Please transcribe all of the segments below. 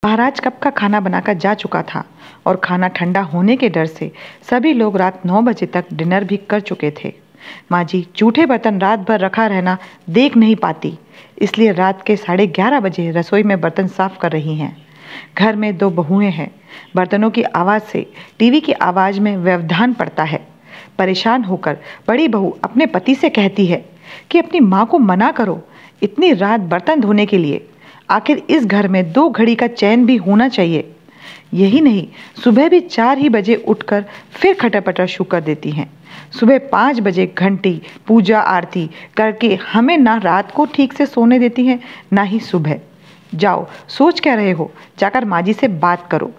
महाराज कब का खाना बनाकर जा चुका था और खाना ठंडा होने के डर से सभी लोग रात 9 बजे तक डिनर भी कर चुके थे। माँ जी जूठे बर्तन रात भर रखा रहना देख नहीं पाती, इसलिए रात के 11:30 बजे रसोई में बर्तन साफ कर रही हैं। घर में 2 बहुएं हैं। बर्तनों की आवाज़ से टीवी की आवाज़ में व्यवधान पड़ता है। परेशान होकर बड़ी बहू अपने पति से कहती है कि अपनी माँ को मना करो, इतनी रात बर्तन धोने के लिए। आखिर इस घर में 2 घड़ी का चैन भी होना चाहिए। यही नहीं, सुबह भी 4 ही बजे उठकर फिर खटापटा शुरू कर देती हैं। सुबह 5 बजे घंटी पूजा आरती करके हमें ना रात को ठीक से सोने देती हैं, ना ही सुबह। जाओ, सोच क्या रहे हो, जाकर माँ जी से बात करो।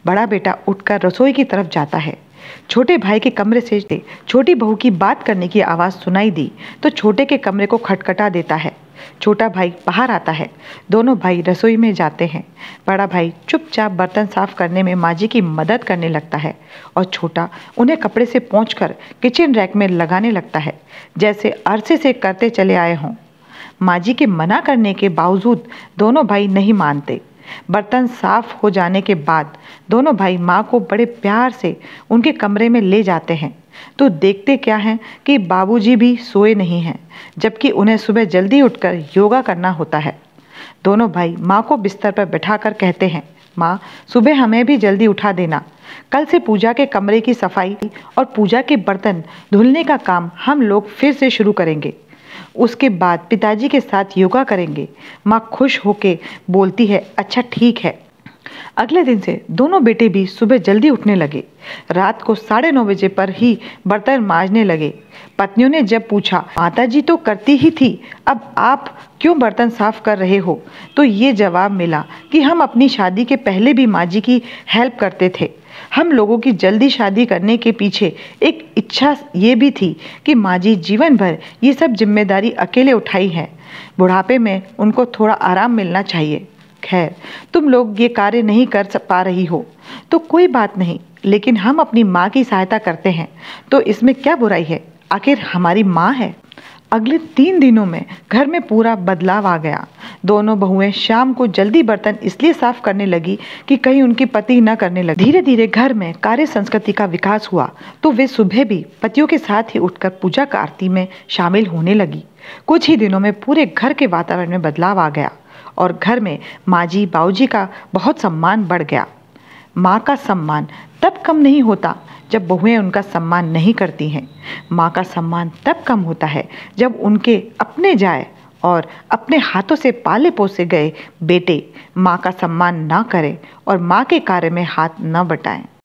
बड़ा बेटा उठकर रसोई की तरफ जाता है। छोटे भाई के कमरे से छोटी बहू की बात करने की आवाज़ सुनाई दी तो छोटे के कमरे को खटखटा देता है। छोटा भाई बाहर आता है। दोनों भाई रसोई में जाते हैं। बड़ा भाई चुपचाप बर्तन साफ करने में माँ जी की मदद करने लगता है और छोटा उन्हें कपड़े से पोंछकर किचन रैक में लगाने लगता है, जैसे अरसे से करते चले आए हों। माँ जी के मना करने के बावजूद दोनों भाई नहीं मानते। बर्तन साफ हो जाने के बाद दोनों भाई माँ को बड़े प्यार से उनके कमरे में ले जाते हैं तो देखते क्या हैं कि बाबूजी भी सोए नहीं हैं, जबकि उन्हें सुबह जल्दी उठकर योगा करना होता है। दोनों भाई माँ को बिस्तर पर बैठाकर कहते हैं, माँ सुबह हमें भी जल्दी उठा देना। कल से पूजा के कमरे की सफाई और पूजा के बर्तन धुलने का काम हम लोग फिर से शुरू करेंगे। उसके बाद पिताजी के साथ योगा करेंगे। माँ खुश होके बोलती है, अच्छा ठीक है। अगले दिन से दोनों बेटे भी सुबह जल्दी उठने लगे। रात को 9:30 बजे पर ही बर्तन मांजने लगे। पत्नियों ने जब पूछा, माताजी तो करती ही थी, अब आप क्यों बर्तन साफ कर रहे हो, तो ये जवाब मिला कि हम अपनी शादी के पहले भी माँ जी की हेल्प करते थे। हम लोगों की जल्दी शादी करने के पीछे एक इच्छा ये भी थी कि माँ जी जीवन भर ये सब जिम्मेदारी अकेले उठाई है। बुढ़ापे में उनको थोड़ा आराम मिलना चाहिए। खैर, तुम लोग ये कार्य नहीं कर पा रही हो तो कोई बात नहीं, लेकिन हम अपनी माँ की सहायता करते हैं तो इसमें क्या बुराई है, आखिर हमारी माँ है। अगले 3 दिनों में घर में पूरा बदलाव आ गया। दोनों बहुएं शाम को जल्दी बर्तन इसलिए साफ करने लगी कि कहीं उनकी पति न करने लगे। धीरे धीरे घर में कार्य संस्कृति का विकास हुआ तो वे सुबह भी पतियों के साथ ही उठकर पूजा का आरती में शामिल होने लगी। कुछ ही दिनों में पूरे घर के वातावरण में बदलाव आ गया और घर में माँ जी बाबूजी का बहुत सम्मान बढ़ गया। माँ का सम्मान तब कम नहीं होता जब बहुएं उनका सम्मान नहीं करती हैं। माँ का सम्मान तब कम होता है जब उनके अपने जाए और अपने हाथों से पाले पोसे गए बेटे माँ का सम्मान ना करें और माँ के कार्य में हाथ न बटाएं।